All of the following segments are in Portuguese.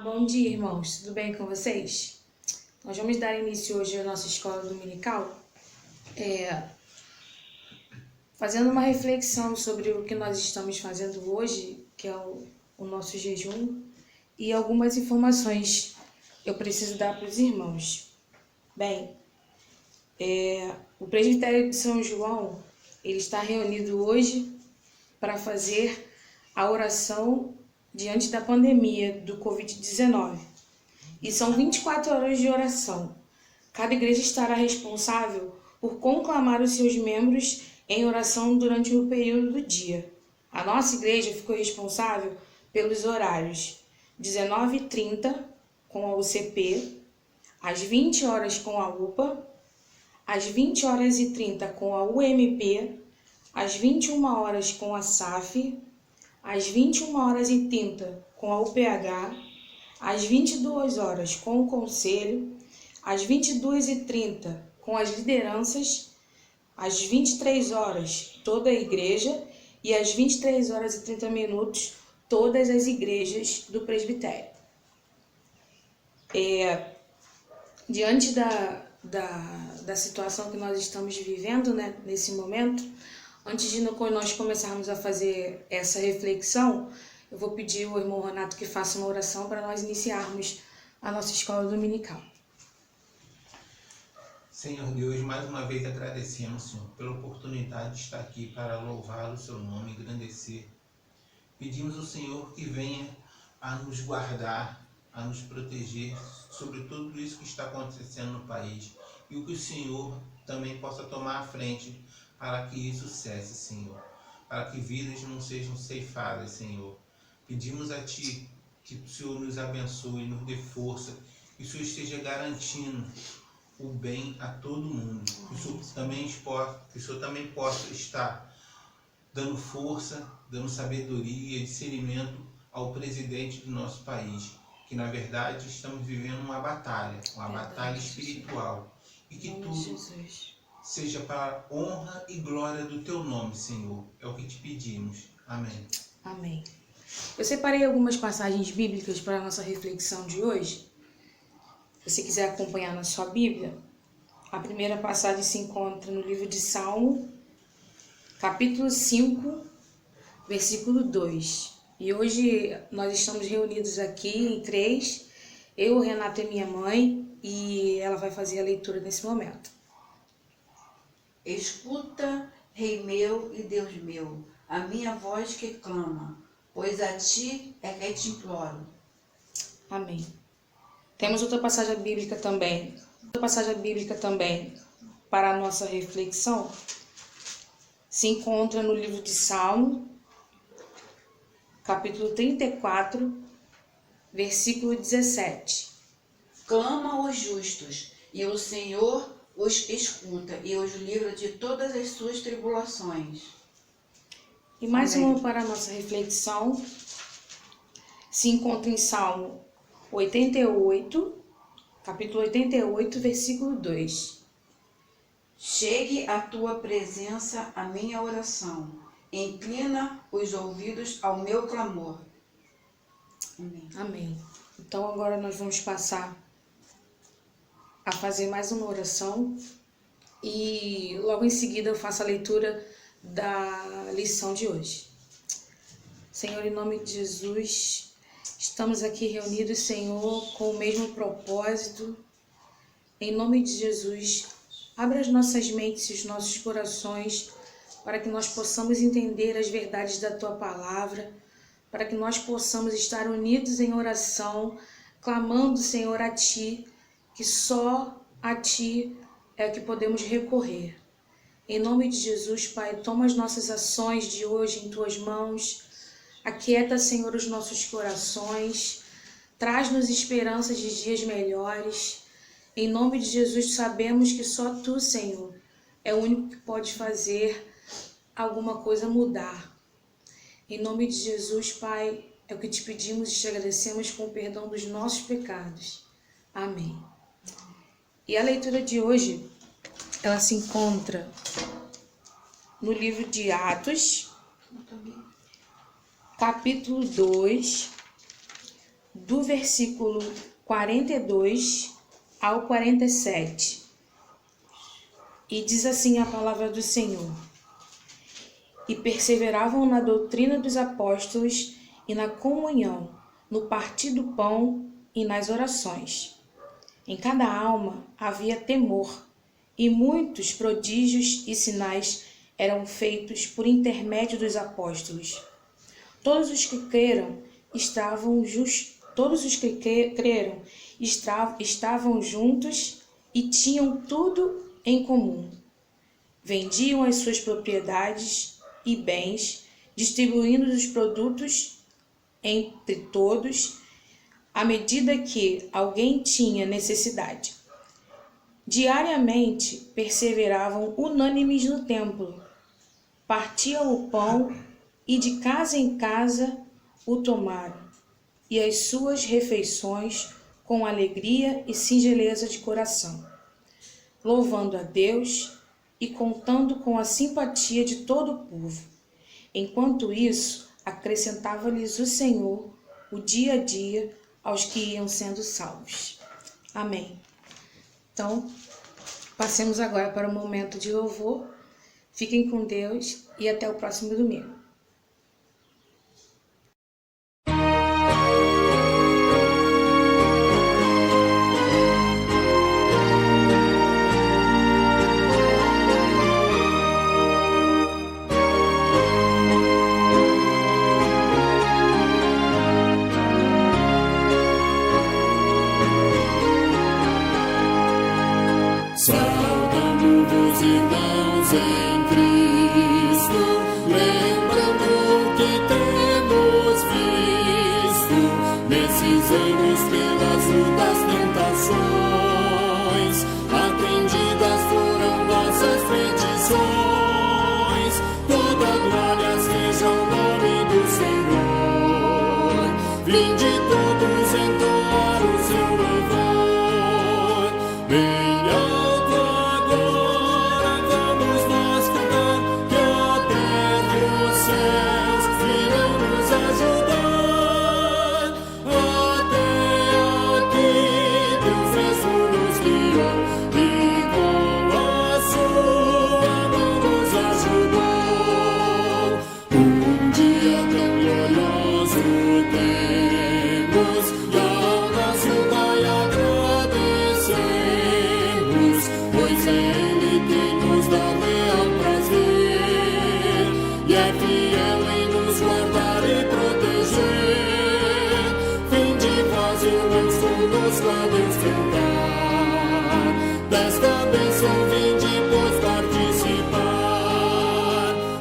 Bom dia, irmãos. Tudo bem com vocês? Nós vamos dar início hoje à nossa escola dominical, fazendo uma reflexão sobre o que nós estamos fazendo hoje, que é o nosso jejum, e algumas informações eu preciso dar para os irmãos. Bem, o presbitério de São João, ele está reunido hoje para fazer a oração diante da pandemia do Covid-19. E são 24 horas de oração. Cada igreja estará responsável por conclamar os seus membros em oração durante o período do dia. A nossa igreja ficou responsável pelos horários 19h30 com a UCP, às 20 horas com a UPA, às 20h30 com a UMP, às 21 horas com a SAF, às 21h30 com a UPH, às 22 horas com o Conselho, às 22h30 com as lideranças, às 23 horas toda a igreja e às 23h30 todas as igrejas do presbitério. Diante da situação que nós estamos vivendo, né, nesse momento, antes de nós começarmos a fazer essa reflexão, eu vou pedir ao irmão Renato que faça uma oração para nós iniciarmos a nossa escola dominical. Senhor Deus, mais uma vez agradecemos, Senhor, pela oportunidade de estar aqui para louvar o seu nome e engrandecer. Pedimos ao Senhor que venha a nos guardar, a nos proteger sobre tudo isso que está acontecendo no país e o que o Senhor também possa tomar a frente para que isso cesse, Senhor, para que vidas não sejam ceifadas, Senhor. Pedimos a Ti que o Senhor nos abençoe, nos dê força, que o Senhor esteja garantindo o bem a todo mundo, que o Senhor também possa estar dando força, dando sabedoria, discernimento ao presidente do nosso país, que na verdade estamos vivendo uma batalha espiritual, e que tudo seja para a honra e glória do Teu nome, Senhor. É o que te pedimos. Amém. Amém. Eu separei algumas passagens bíblicas para a nossa reflexão de hoje. Se você quiser acompanhar na sua Bíblia, a primeira passagem se encontra no livro de Salmo, capítulo 5, versículo 2. E hoje nós estamos reunidos aqui em 3, eu, o Renato e minha mãe, e ela vai fazer a leitura nesse momento. Escuta, Rei meu e Deus meu, a minha voz que clama, pois a Ti é que te imploro. Amém. Temos outra passagem bíblica também para a nossa reflexão. Se encontra no livro de Salmo, capítulo 34, versículo 17. Clama os justos, e o Senhor os escuta e os livra de todas as suas tribulações. E mais Amém. uma para a nossa reflexão. Se encontra em Salmo 88, capítulo 88, versículo 2. Chegue à tua presença a minha oração, inclina os ouvidos ao meu clamor. Amém. Amém. Então agora nós vamos passar a fazer mais uma oração e logo em seguida eu faço a leitura da lição de hoje. Senhor, em nome de Jesus, estamos aqui reunidos, Senhor, com o mesmo propósito. Em nome de Jesus, abra as nossas mentes e os nossos corações para que nós possamos entender as verdades da Tua Palavra, para que nós possamos estar unidos em oração, clamando, Senhor, a Ti, que só a Ti é que podemos recorrer. Em nome de Jesus, Pai, toma as nossas ações de hoje em Tuas mãos, aquieta, Senhor, os nossos corações, traz-nos esperanças de dias melhores. Em nome de Jesus, sabemos que só Tu, Senhor, é o único que pode fazer alguma coisa mudar. Em nome de Jesus, Pai, é o que te pedimos e te agradecemos com o perdão dos nossos pecados. Amém. E a leitura de hoje, ela se encontra no livro de Atos, capítulo 2, do versículo 42 ao 47. E diz assim a palavra do Senhor: E perseveravam na doutrina dos apóstolos e na comunhão, no partir do pão e nas orações. Em cada alma havia temor, e muitos prodígios e sinais eram feitos por intermédio dos apóstolos. Todos os que creram estavam juntos e tinham tudo em comum. Vendiam as suas propriedades e bens, distribuindo os produtos entre todos, à medida que alguém tinha necessidade. Diariamente perseveravam unânimes no templo, partiam o pão e de casa em casa o tomaram, e as suas refeições com alegria e singeleza de coração, louvando a Deus e contando com a simpatia de todo o povo. Enquanto isso, acrescentava-lhes o Senhor o dia a dia aos que iam sendo salvos. Amém. Então, passemos agora para o momento de louvor. Fiquem com Deus e até o próximo domingo. Saudamos, irmãos, em Cristo, lembrando que temos visto nesses anos pelas lutas, tentações, atendidas foram nossas petições. Toda glória seja o nome do Senhor. Vinde todos entoar o seu louvor. Bem alto agora vamos nós cantar, que a terra e os céus virão nos ajudar. Até aqui Deus mesmo nos guiou e com a sua mão nos ajudou. Um dia tão glorioso temos, e ao nosso Pai agradecemos, pois é Ele quem nos dá real prazer, e é fiel em nos guardar e proteger. Vinde vós, irmãos, conosco a Deus cantar, desta bênção vinde, pois participar.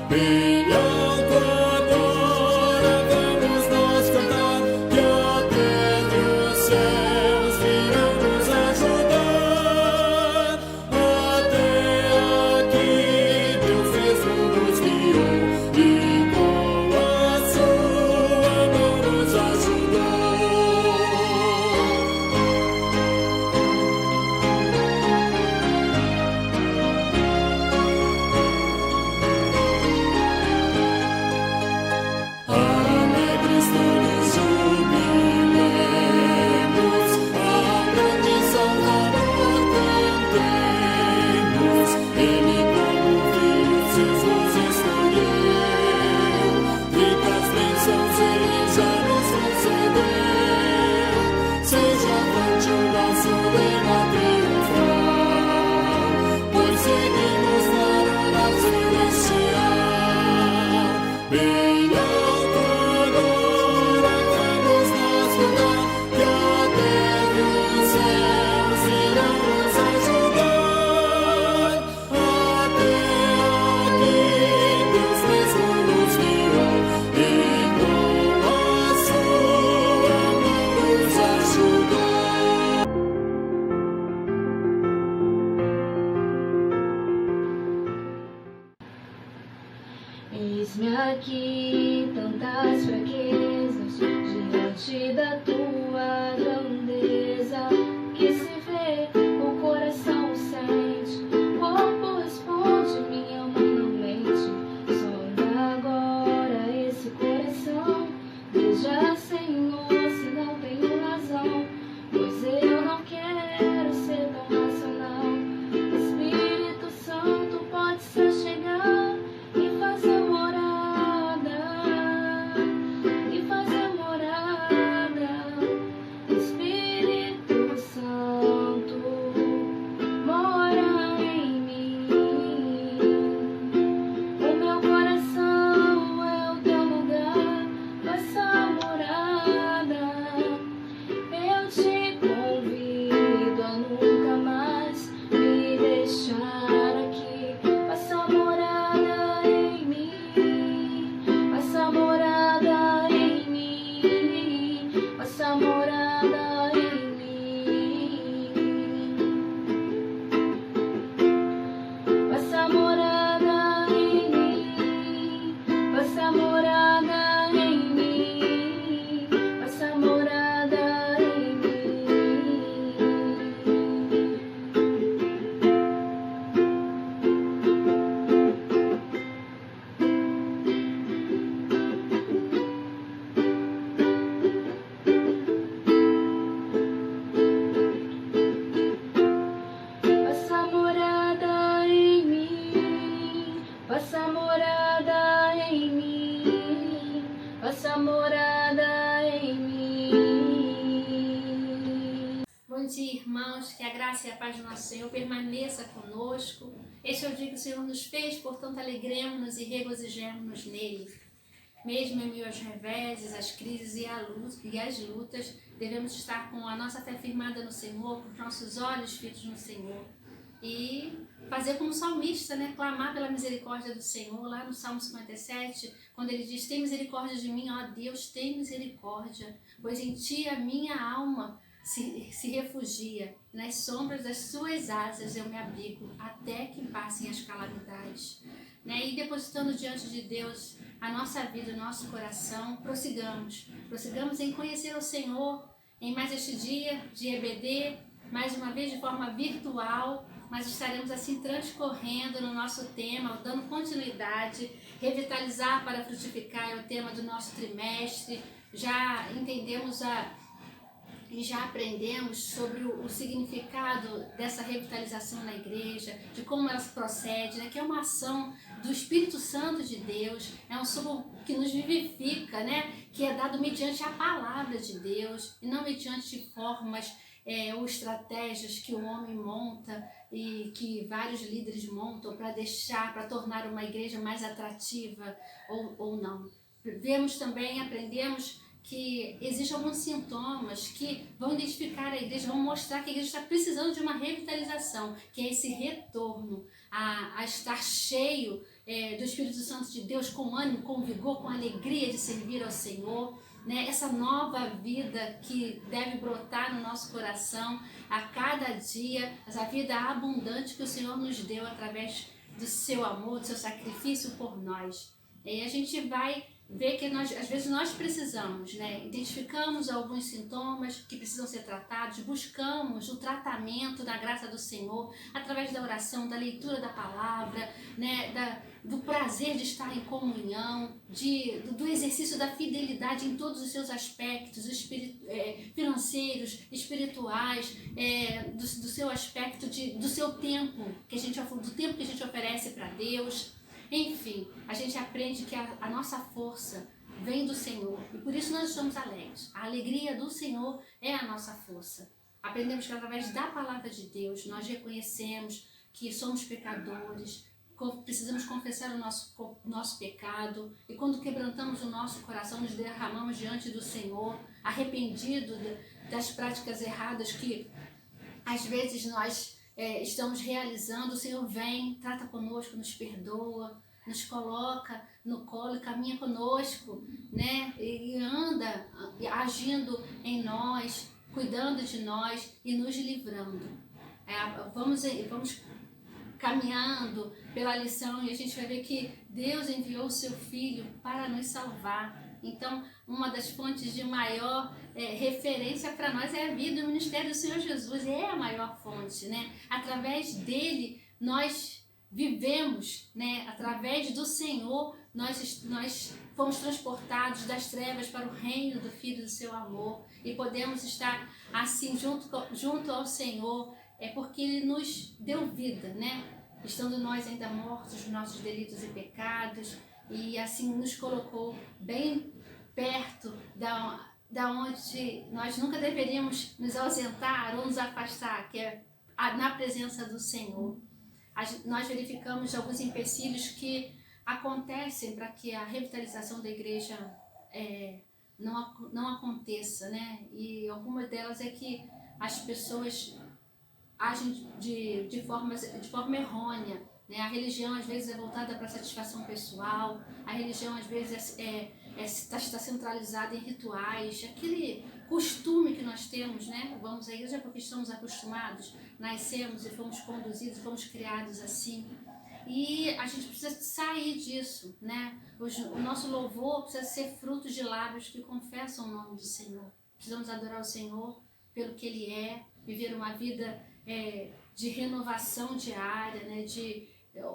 Bem alto agora vamos nós cantar, que a terra e os céus virão nos ajudar. Até aqui Deus mesmo nos guiou e com a sua mão nos ajudou. Alegres todos jubilemos, ao grande Salvador cantemos. Ele como filho Jesus escolheu, ricas bênçãos Ele já nos concedeu. Seja avante o nosso lema triunfal, pois seguimos na aurora celestial. Bem alto agora vamos nós cantar, que a terra e os céus irão nos ajudar. Até aqui Deus mesmo nos guiou e com a sua mão nos ajudou. Eis-me aqui, tantas fraquezas, diante da tua grandeza, que se vê, o coração sente, o corpo responde, minha mãe não mente. Sonda agora esse coração, veja, Senhor, se não tem Bom dia, irmãos, que a graça e a paz do nosso Senhor permaneça conosco. Este é o dia que o Senhor nos fez, portanto alegremos-nos e regozijemos-nos nele. Mesmo em meio aos reveses, às crises e às lutas, devemos estar com a nossa fé firmada no Senhor, com os nossos olhos fitos no Senhor. E fazer como salmista, né? Clamar pela misericórdia do Senhor, lá no Salmo 57, quando ele diz: tem misericórdia de mim, ó Deus, tem misericórdia, pois em ti a minha alma se refugia, nas sombras das suas asas eu me abrigo, até que passem as calamidades. Né? E depositando diante de Deus a nossa vida, o nosso coração, prossigamos em conhecer o Senhor em mais este dia de EBD, mais uma vez de forma virtual, mas estaremos assim transcorrendo no nosso tema, dando continuidade. Revitalizar para frutificar é o tema do nosso trimestre. Já entendemos e já aprendemos sobre o significado dessa revitalização na igreja, de como ela procede, né? Que é uma ação do Espírito Santo de Deus, é um sopro que nos vivifica, né? Que é dado mediante a palavra de Deus e não mediante formas ou estratégias que o homem monta e que vários líderes montam para tornar uma igreja mais atrativa ou não. Aprendemos que existem alguns sintomas que vão identificar a igreja, vão mostrar que a igreja está precisando de uma revitalização, que é esse retorno a estar cheio do Espírito Santo de Deus, com ânimo, com vigor, com alegria de servir ao Senhor, né? Essa nova vida que deve brotar no nosso coração a cada dia, essa vida abundante que o Senhor nos deu através do seu amor, do seu sacrifício por nós. E a gente vai ver que às vezes nós precisamos, né? Identificamos alguns sintomas que precisam ser tratados, buscamos o tratamento da graça do Senhor através da oração, da leitura da palavra, né? Do prazer de estar em comunhão, do exercício da fidelidade em todos os seus aspectos, financeiros, espirituais, do seu aspecto, do seu tempo, do tempo que a gente oferece para Deus. Enfim, a gente aprende que a nossa força vem do Senhor e por isso nós estamos alegres. A alegria do Senhor é a nossa força. Aprendemos que através da palavra de Deus nós reconhecemos que somos pecadores, precisamos confessar o nosso pecado e quando quebrantamos o nosso coração, nos derramamos diante do Senhor, arrependido das práticas erradas que às vezes nós estamos realizando. O Senhor vem, trata conosco, nos perdoa, nos coloca no colo e caminha conosco, né? E anda agindo em nós, cuidando de nós e nos livrando. Vamos caminhando pela lição e a gente vai ver que Deus enviou o seu Filho para nos salvar. Então, uma das fontes de maior referência para nós é a vida e o ministério do Senhor Jesus. É a maior fonte, né? Através dele, nós vivemos, né? Através do Senhor, nós fomos transportados das trevas para o reino do Filho do seu amor. E podemos estar assim, junto ao Senhor, porque ele nos deu vida, né? Estando nós ainda mortos dos nossos delitos e pecados, e assim nos colocou bem perto da onde nós nunca deveríamos nos ausentar ou nos afastar, que é na presença do Senhor. Nós verificamos alguns empecilhos que acontecem para que a revitalização da igreja não aconteça, né? E alguma delas é que as pessoas agem de forma errônea, né? A religião às vezes é voltada para a satisfação pessoal, a religião às vezes está centralizada em rituais, aquele costume que nós temos, né? Vamos à igreja porque estamos acostumados, nascemos e fomos conduzidos, fomos criados assim. E a gente precisa sair disso, né? O nosso louvor precisa ser fruto de lábios que confessam o nome do Senhor. Precisamos adorar o Senhor pelo que Ele é, viver uma vida de renovação diária, né? De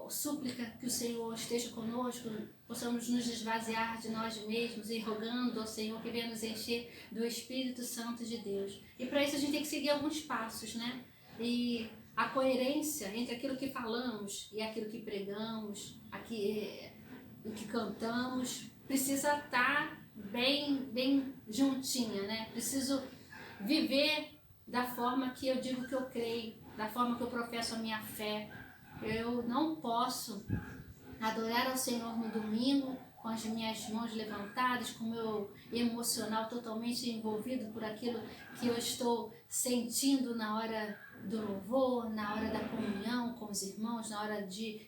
súplica que o Senhor esteja conosco, possamos nos esvaziar de nós mesmos e rogando ao Senhor que venha nos encher do Espírito Santo de Deus. E para isso a gente tem que seguir alguns passos, né? E a coerência entre aquilo que falamos e aquilo que pregamos, o que cantamos, precisa estar bem juntinha, né? Preciso viver da forma que eu digo que eu creio, da forma que eu professo a minha fé. Eu não posso adorar ao Senhor no domingo com as minhas mãos levantadas, com o meu emocional totalmente envolvido por aquilo que eu estou sentindo na hora do louvor, na hora da comunhão com os irmãos, na hora de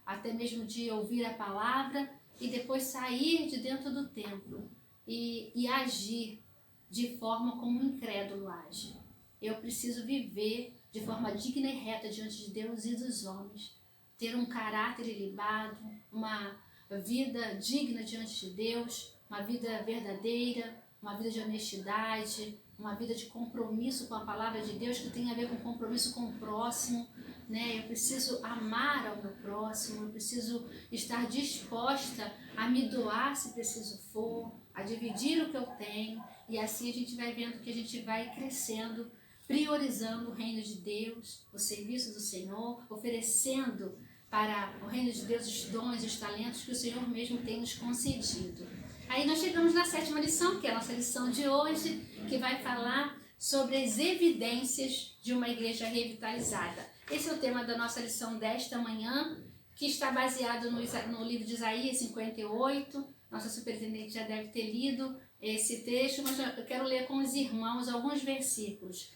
até mesmo de ouvir a palavra e depois sair de dentro do templo e agir de forma como um incrédulo age. Eu preciso viver de forma digna e reta diante de Deus e dos homens, ter um caráter ilibado, uma vida digna diante de Deus, uma vida verdadeira, uma vida de honestidade, uma vida de compromisso com a palavra de Deus, que tem a ver com compromisso com o próximo, né? Eu preciso amar ao meu próximo, eu preciso estar disposta a me doar se preciso for, a dividir o que eu tenho, e assim a gente vai vendo que a gente vai crescendo, priorizando o reino de Deus, o serviço do Senhor, oferecendo para o reino de Deus os dons e os talentos que o Senhor mesmo tem nos concedido. Aí nós chegamos na 7ª lição, que é a nossa lição de hoje, que vai falar sobre as evidências de uma igreja revitalizada. Esse é o tema da nossa lição desta manhã, que está baseado no livro de Isaías 58. Nossa superintendente já deve ter lido esse texto, mas eu quero ler com os irmãos alguns versículos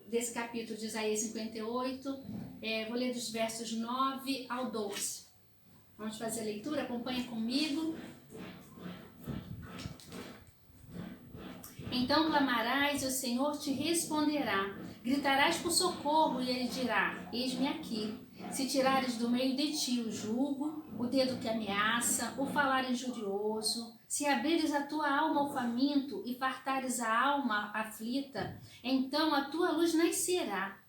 desse capítulo de Isaías 58. Vou ler dos versos 9 ao 12. Vamos fazer a leitura, acompanha comigo. Então clamarás e o Senhor te responderá. Gritarás por socorro e ele dirá: eis-me aqui. Se tirares do meio de ti o jugo, o dedo que ameaça, o falar injurioso, se abrires a tua alma ao faminto e fartares a alma aflita, então a tua luz nascerá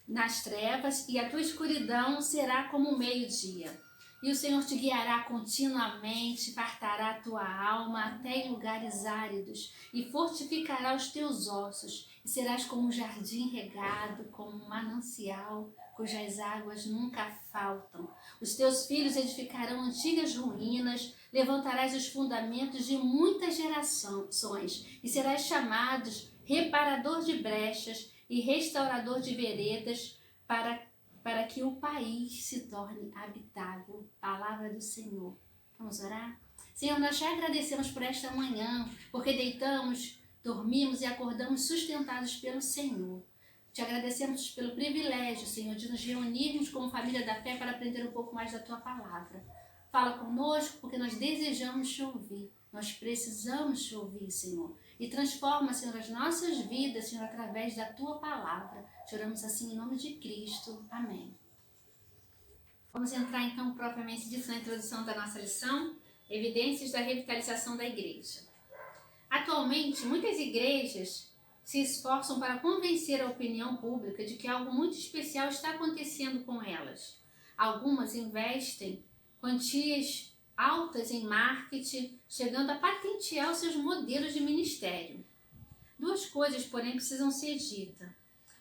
nas trevas e a tua escuridão será como o meio-dia. E o Senhor te guiará continuamente, fartará a tua alma até em lugares áridos e fortificará os teus ossos. E serás como um jardim regado, como um manancial, cujas águas nunca faltam. Os teus filhos edificarão antigas ruínas, levantarás os fundamentos de muitas gerações e serás chamado reparador de brechas e restaurador de veredas para que o país se torne habitável. Palavra do Senhor. Vamos orar? Senhor, nós te agradecemos por esta manhã, porque deitamos, dormimos e acordamos sustentados pelo Senhor. Te agradecemos pelo privilégio, Senhor, de nos reunirmos como família da fé para aprender um pouco mais da Tua Palavra. Fala conosco, porque nós desejamos te ouvir. Nós precisamos te ouvir, Senhor. E transforma, Senhor, as nossas vidas, Senhor, através da Tua Palavra. Te oramos assim em nome de Cristo. Amém. Vamos entrar, então, propriamente dito na introdução da nossa lição, evidências da revitalização da igreja. Atualmente, muitas igrejas se esforçam para convencer a opinião pública de que algo muito especial está acontecendo com elas. Algumas investem quantias altas em marketing, chegando a patentear os seus modelos de ministério. Duas coisas, porém, precisam ser ditas.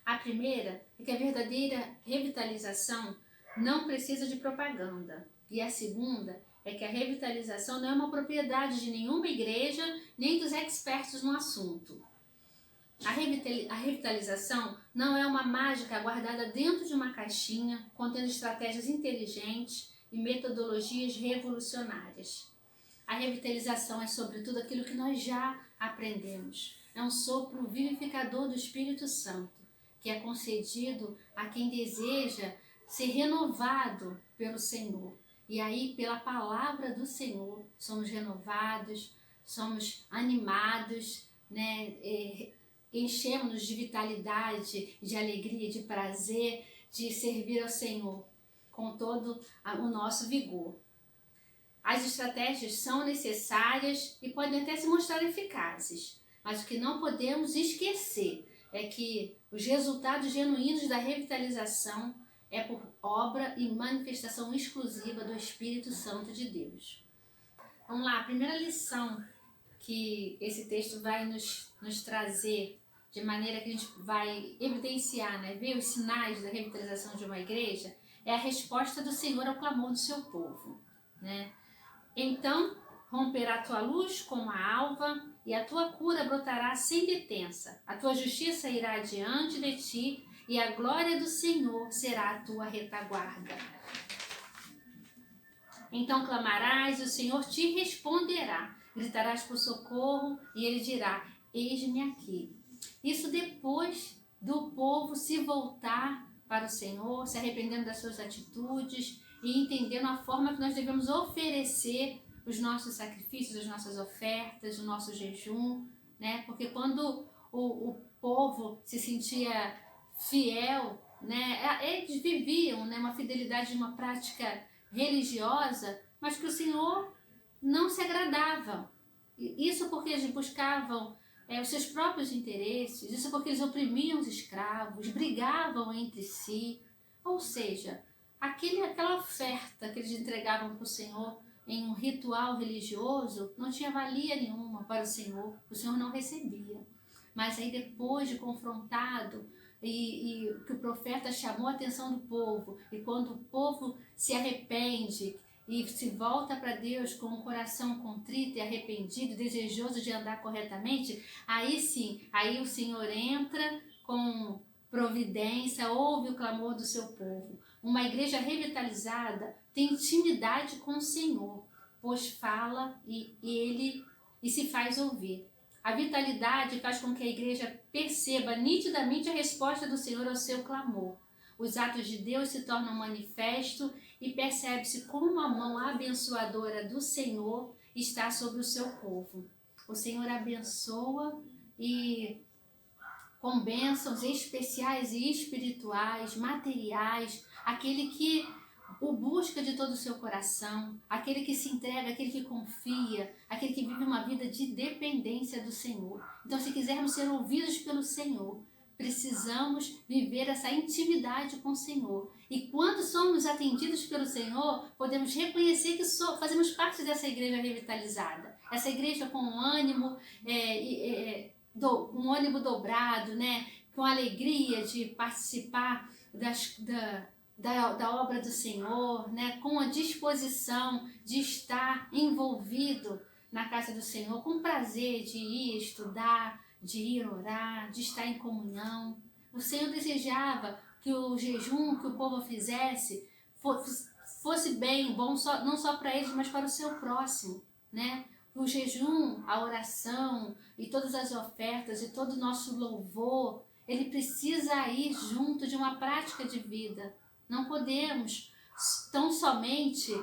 A primeira é que a verdadeira revitalização não precisa de propaganda. E a segunda é que a revitalização não é uma propriedade de nenhuma igreja, nem dos expertos no assunto. A revitalização não é uma mágica guardada dentro de uma caixinha, contendo estratégias inteligentes e metodologias revolucionárias. A revitalização é, sobretudo, aquilo que nós já aprendemos. É um sopro vivificador do Espírito Santo, que é concedido a quem deseja ser renovado pelo Senhor. E aí, pela palavra do Senhor, somos renovados, somos animados, né? Enchemos-nos de vitalidade, de alegria, de prazer, de servir ao Senhor com todo o nosso vigor. As estratégias são necessárias e podem até se mostrar eficazes, mas o que não podemos esquecer é que os resultados genuínos da revitalização é por obra e manifestação exclusiva do Espírito Santo de Deus. Vamos lá, a primeira lição que esse texto vai nos trazer, de maneira que a gente vai evidenciar, né, ver os sinais da revitalização de uma igreja, é a resposta do Senhor ao clamor do seu povo, né? Então, romperá a tua luz como a alva e a tua cura brotará sem detença. A tua justiça irá diante de ti, e a glória do Senhor será a tua retaguarda. Então clamarás, e o Senhor te responderá. Gritarás por socorro, e ele dirá: eis-me aqui. Isso depois do povo se voltar para o Senhor, se arrependendo das suas atitudes e entendendo a forma que nós devemos oferecer os nossos sacrifícios, as nossas ofertas, o nosso jejum, né? Porque quando o povo se sentia fiel, né? Eles viviam, né, uma fidelidade de uma prática religiosa, mas que o Senhor não se agradava. Isso porque eles buscavam os seus próprios interesses, isso porque eles oprimiam os escravos, brigavam entre si. Ou seja, aquela oferta que eles entregavam para o Senhor em um ritual religioso não tinha valia nenhuma para o Senhor não recebia. Mas aí depois de confrontado, e que o profeta chamou a atenção do povo, e quando o povo se arrepende e se volta para Deus com um coração contrito e arrependido, desejoso de andar corretamente, aí sim, aí o Senhor entra com providência, ouve o clamor do seu povo. Uma igreja revitalizada tem intimidade com o Senhor, pois fala e se faz ouvir. A vitalidade faz com que a igreja perceba nitidamente a resposta do Senhor ao seu clamor. Os atos de Deus se tornam manifesto e percebe-se como a mão abençoadora do Senhor está sobre o seu povo. O Senhor abençoa e com bênçãos especiais e espirituais, materiais, aquele que o busca de todo o seu coração, aquele que se entrega, aquele que confia, aquele que vive uma vida de dependência do Senhor. Então, se quisermos ser ouvidos pelo Senhor, precisamos viver essa intimidade com o Senhor. E quando somos atendidos pelo Senhor, podemos reconhecer que fazemos parte dessa igreja revitalizada. Essa igreja com um ânimo, um ânimo dobrado, né? Com alegria de participar da obra do Senhor, né? Com a disposição de estar envolvido na casa do Senhor, com prazer de ir estudar, de ir orar, de estar em comunhão. O Senhor desejava que o jejum que o povo fizesse fosse bem, bom não só para eles, mas para o seu próximo, né? O jejum, a oração e todas as ofertas e todo o nosso louvor, ele precisa ir junto de uma prática de vida. Não podemos tão somente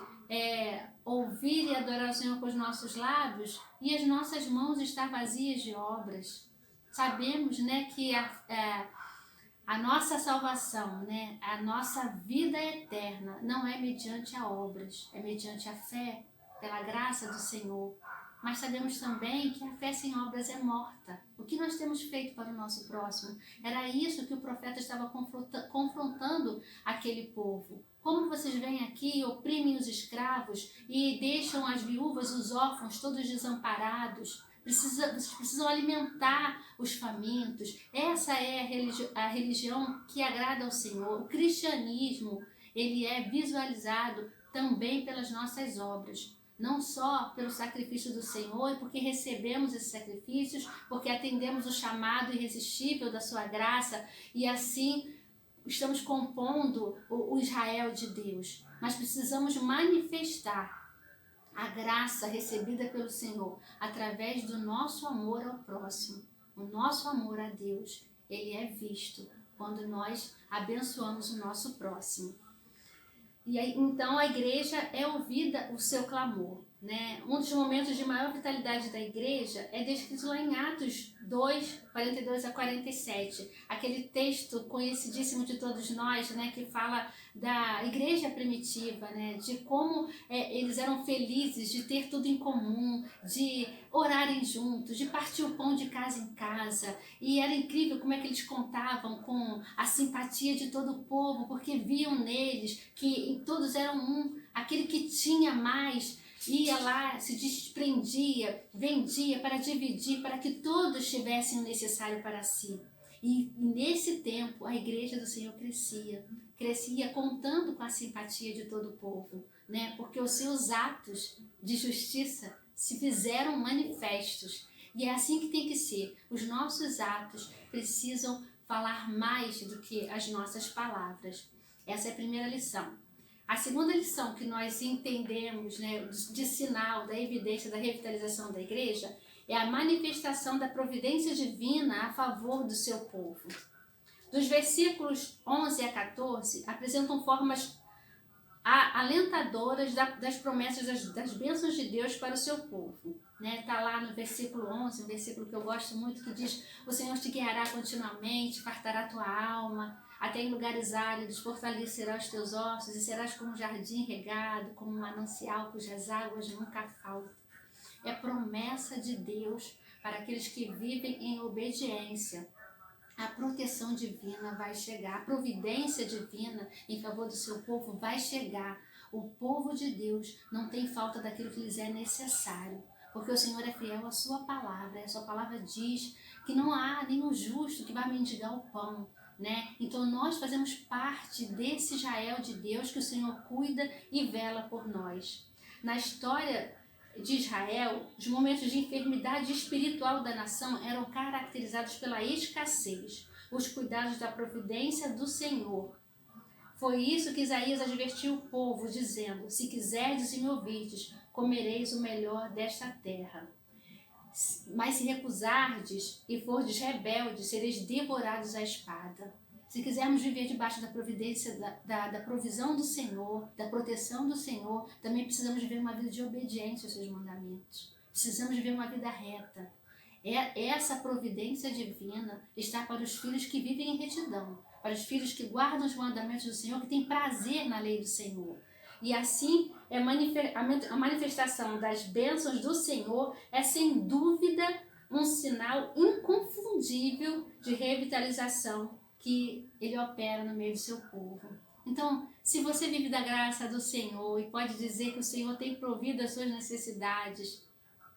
ouvir e adorar o Senhor com os nossos lábios e as nossas mãos estar vazias de obras. Sabemos, né, que a nossa salvação, né, a nossa vida eterna não é mediante a obras, é mediante a fé, pela graça do Senhor. Mas sabemos também que a fé sem obras é morta. O que nós temos feito para o nosso próximo? Era isso que o profeta estava confrontando aquele povo. Como vocês vêm aqui e oprimem os escravos e deixam as viúvas, os órfãos, todos desamparados? Vocês precisam alimentar os famintos. Essa é a religião que agrada ao Senhor. O cristianismo, ele é visualizado também pelas nossas obras. Não só pelo sacrifício do Senhor, e porque recebemos esses sacrifícios, porque atendemos o chamado irresistível da sua graça, e assim estamos compondo o Israel de Deus. Mas precisamos manifestar a graça recebida pelo Senhor através do nosso amor ao próximo. O nosso amor a Deus, ele é visto quando nós abençoamos o nosso próximo. E aí, então a igreja é ouvida o seu clamor, né? Um dos momentos de maior vitalidade da igreja é descrito lá em Atos 2, 42 a 47. Aquele texto conhecidíssimo de todos nós, né? Que fala da igreja primitiva, né? De como eles eram felizes de ter tudo em comum, de orarem juntos, de partir o pão de casa em casa. E era incrível como é que eles contavam com a simpatia de todo o povo, porque viam neles que todos eram um. Aquele que tinha mais ia lá, se desprendia, vendia para dividir, para que todos tivessem o necessário para si. E nesse tempo a igreja do Senhor crescia contando com a simpatia de todo o povo, né? Porque os seus atos de justiça se fizeram manifestos. E é assim que tem que ser. Os nossos atos precisam falar mais do que as nossas palavras. Essa é a primeira lição. A segunda lição que nós entendemos, né, de sinal, da evidência da revitalização da igreja, é a manifestação da providência divina a favor do seu povo. Dos versículos 11 a 14, apresentam formas alentadoras das promessas das bênçãos de Deus para o seu povo. Tá lá no versículo 11, um versículo que eu gosto muito, que diz: o Senhor te guiará continuamente, fartará a tua alma, até em lugares áridos, fortalecerá os teus ossos, e serás como um jardim regado, como um manancial cujas águas nunca faltam. É promessa de Deus para aqueles que vivem em obediência. A proteção divina vai chegar, a providência divina em favor do seu povo vai chegar. O povo de Deus não tem falta daquilo que lhes é necessário, porque o Senhor é fiel à sua palavra. A sua palavra diz que não há nenhum justo que vai mendigar o pão, Então nós fazemos parte desse Israel de Deus que o Senhor cuida e vela por nós. Na história de Israel, os momentos de enfermidade espiritual da nação eram caracterizados pela escassez, os cuidados da providência do Senhor. Foi isso que Isaías advertiu o povo, dizendo: se quiserdes e me ouvirdes, comereis o melhor desta terra. Mas se recusardes e fordes rebeldes, sereis devorados à espada. Se quisermos viver debaixo da providência, da provisão do Senhor, da proteção do Senhor, também precisamos viver uma vida de obediência aos seus mandamentos. Precisamos viver uma vida reta. Essa providência divina está para os filhos que vivem em retidão, para os filhos que guardam os mandamentos do Senhor, que têm prazer na lei do Senhor. E assim, a manifestação das bênçãos do Senhor é sem dúvida um sinal inconfundível de revitalização que Ele opera no meio do seu povo. Então, se você vive da graça do Senhor e pode dizer que o Senhor tem provido as suas necessidades,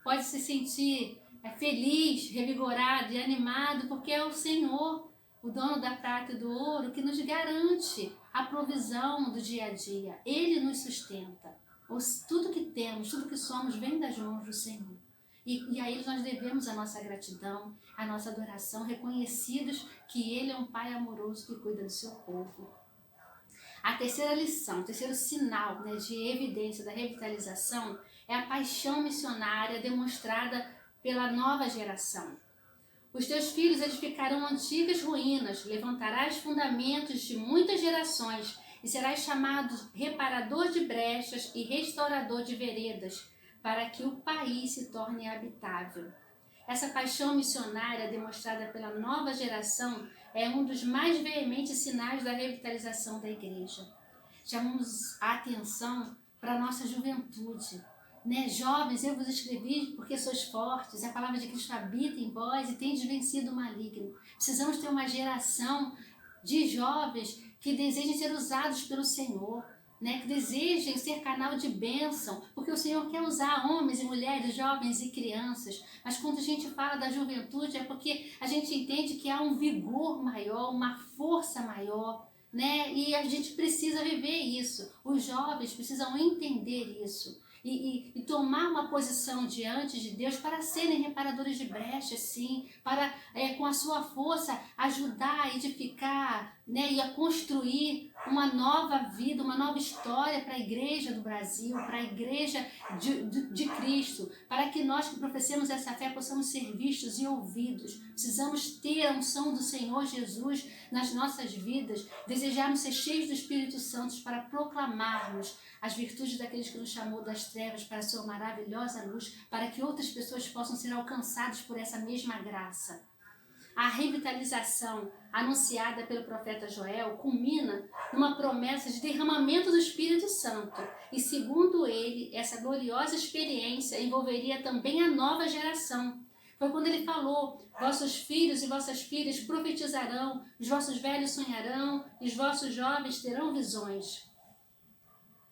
pode se sentir feliz, revigorado e animado, porque é o Senhor, o dono da prata e do ouro, que nos garante a provisão do dia a dia. Ele nos sustenta. Tudo que temos, tudo que somos, vem das mãos do Senhor. E a Ele nós devemos a nossa gratidão, a nossa adoração, reconhecidos que Ele é um Pai amoroso que cuida do seu povo. A terceira lição, o terceiro sinal de evidência da revitalização é a paixão missionária demonstrada pela nova geração. Os teus filhos edificarão antigas ruínas, levantarás fundamentos de muitas gerações e serás chamado reparador de brechas e restaurador de veredas, para que o país se torne habitável. Essa paixão missionária demonstrada pela nova geração é um dos mais veementes sinais da revitalização da igreja. Chamamos a atenção para a nossa juventude. Jovens, eu vos escrevi porque sois fortes, a palavra de Cristo habita em vós e tendes vencido o maligno. Precisamos ter uma geração de jovens que desejem ser usados pelo Senhor, que desejem ser canal de bênção, porque o Senhor quer usar homens e mulheres, jovens e crianças. Mas quando a gente fala da juventude é porque a gente entende que há um vigor maior, uma força maior, E a gente precisa viver isso. Os jovens precisam entender isso. E tomar uma posição diante de Deus para serem reparadores de brechas, sim, para com a sua força ajudar a edificar, e a construir uma nova vida, uma nova história para a igreja do Brasil, para a igreja de Cristo, para que nós que professemos essa fé possamos ser vistos e ouvidos. Precisamos ter a unção do Senhor Jesus nas nossas vidas, desejarmos ser cheios do Espírito Santo para proclamarmos as virtudes daqueles que nos chamou das trevas para a sua maravilhosa luz, para que outras pessoas possam ser alcançadas por essa mesma graça. A revitalização anunciada pelo profeta Joel culmina numa promessa de derramamento do Espírito Santo. E segundo ele, essa gloriosa experiência envolveria também a nova geração. Foi quando ele falou: vossos filhos e vossas filhas profetizarão, os vossos velhos sonharão, e os vossos jovens terão visões.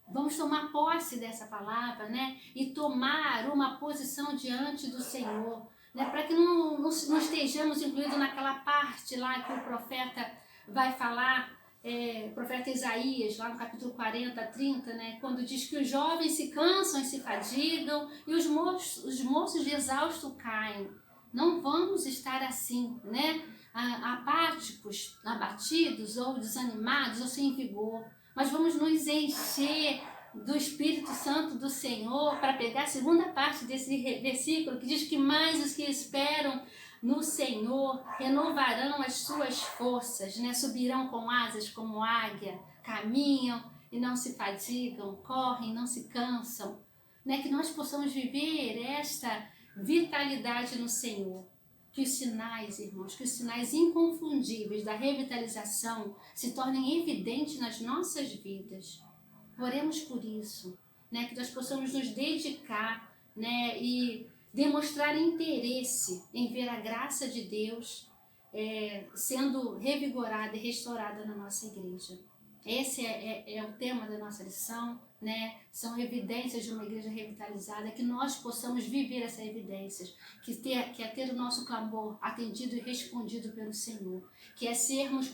Vamos tomar posse dessa palavra, E tomar uma posição diante do Senhor, para que não estejamos incluídos naquela parte lá que o profeta vai falar, o profeta Isaías, lá no capítulo 40, 30, quando diz que os jovens se cansam e se fadigam e os moços de exausto caem. Não vamos estar assim, né? Apáticos, abatidos ou desanimados ou sem vigor, mas vamos nos encher do Espírito Santo do Senhor para pegar a segunda parte desse versículo que diz que mais os que esperam no Senhor renovarão as suas forças, né? Subirão com asas como águia, caminham e não se fadigam, correm e não se cansam, né? Que nós possamos viver esta vitalidade no Senhor. Que os sinais, irmãos, que os sinais inconfundíveis da revitalização se tornem evidentes nas nossas vidas. Oremos por isso, né? Que nós possamos nos dedicar, né? E demonstrar interesse em ver a graça de Deus sendo revigorada e restaurada na nossa igreja. Esse é o tema da nossa lição, né? São evidências de uma igreja revitalizada, que nós possamos viver essas evidências, que é ter o nosso clamor atendido e respondido pelo Senhor, que é sermos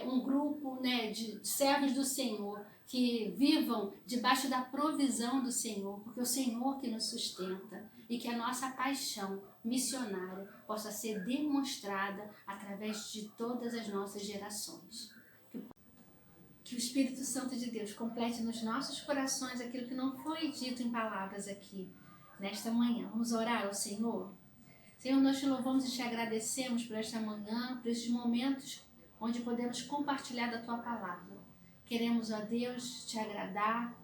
um grupo, né, de servos do Senhor, que vivam debaixo da provisão do Senhor, porque é o Senhor que nos sustenta, e que a nossa paixão missionária possa ser demonstrada através de todas as nossas gerações. Que o Espírito Santo de Deus complete nos nossos corações aquilo que não foi dito em palavras aqui, nesta manhã. Vamos orar ao Senhor? Senhor, nós te louvamos e te agradecemos por esta manhã, por estes momentos onde podemos compartilhar da tua palavra. Queremos, ó Deus, te agradar,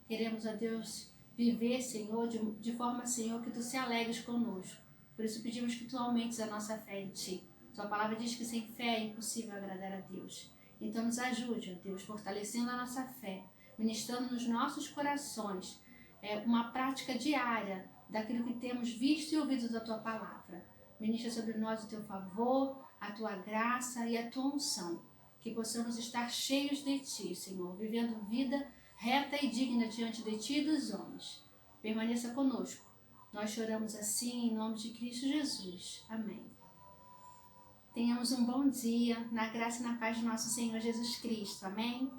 queremos, ó Deus, viver, Senhor, de forma, Senhor, que tu se alegres conosco. Por isso pedimos que tu aumentes a nossa fé em ti. Tua palavra diz que sem fé é impossível agradar a Deus. Então nos ajude, ó Deus, fortalecendo a nossa fé, ministrando nos nossos corações uma prática diária daquilo que temos visto e ouvido da tua palavra. Ministra sobre nós o teu favor, a tua graça e a tua unção. Que possamos estar cheios de ti, Senhor, vivendo vida reta e digna diante de ti e dos homens. Permaneça conosco. Nós choramos assim em nome de Cristo Jesus. Amém. Tenhamos um bom dia, na graça e na paz de nosso Senhor Jesus Cristo. Amém?